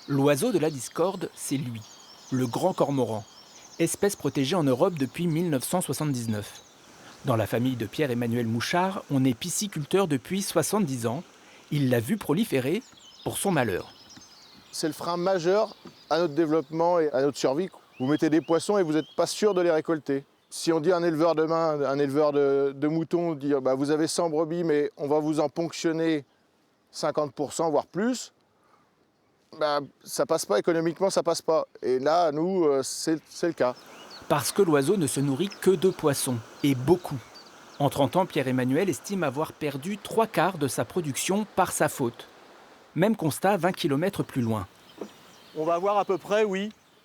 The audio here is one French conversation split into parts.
L'oiseau de la discorde, c'est lui, le grand cormoran, espèce protégée en Europe depuis 1979. Dans la famille de Pierre-Emmanuel Mouchard, on est pisciculteur depuis 70 ans. Il l'a vu proliférer pour son malheur. C'est le frein majeur à notre développement et à notre survie. Vous mettez des poissons et vous n'êtes pas sûr de les récolter. Si on dit à un éleveur demain, un éleveur de moutons, dire vous avez 100 brebis mais on va vous en ponctionner 50%, voire plus, ça passe pas économiquement, ça passe pas. Et là, nous, c'est le cas. Parce que l'oiseau ne se nourrit que de poissons, et beaucoup. En 30 ans, Pierre-Emmanuel estime avoir perdu 3/4 de sa production par sa faute. Même constat 20 km plus loin. On va avoir à peu près,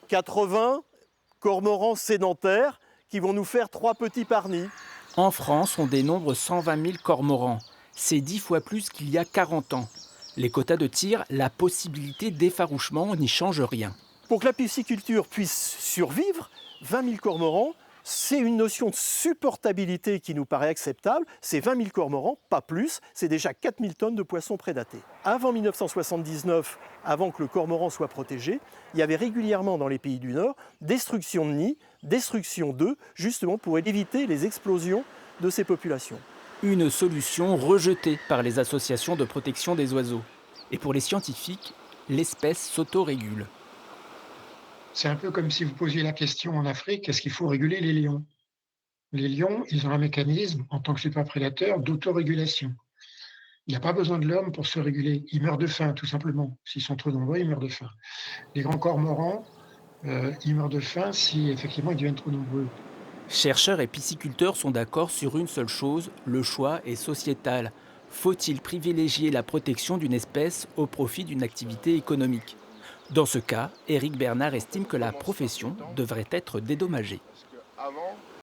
80 cormorans sédentaires qui vont nous faire 3 petits par nid. En France, on dénombre 120 000 cormorans. C'est 10 fois plus qu'il y a 40 ans. Les quotas de tir, la possibilité d'effarouchement n'y change rien. Pour que la pisciculture puisse survivre, 20 000 cormorans, c'est une notion de supportabilité qui nous paraît acceptable. C'est 20 000 cormorans, pas plus, c'est déjà 4 000 tonnes de poissons prédatés. Avant 1979, avant que le cormoran soit protégé, il y avait régulièrement dans les pays du Nord destruction de nids, destruction d'œufs, justement pour éviter les explosions de ces populations. Une solution rejetée par les associations de protection des oiseaux. Et pour les scientifiques, l'espèce s'autorégule. C'est un peu comme si vous posiez la question en Afrique, est-ce qu'il faut réguler les lions? Les lions, ils ont un mécanisme, en tant que superprédateurs, d'autorégulation. Il n'y a pas besoin de l'homme pour se réguler. Ils meurent de faim, tout simplement. S'ils sont trop nombreux, ils meurent de faim. Les grands cormorans, ils meurent de faim si effectivement ils deviennent trop nombreux. Chercheurs et pisciculteurs sont d'accord sur une seule chose, le choix est sociétal. Faut-il privilégier la protection d'une espèce au profit d'une activité économique? Dans ce cas, Éric Bernard estime que la profession devrait être dédommagée.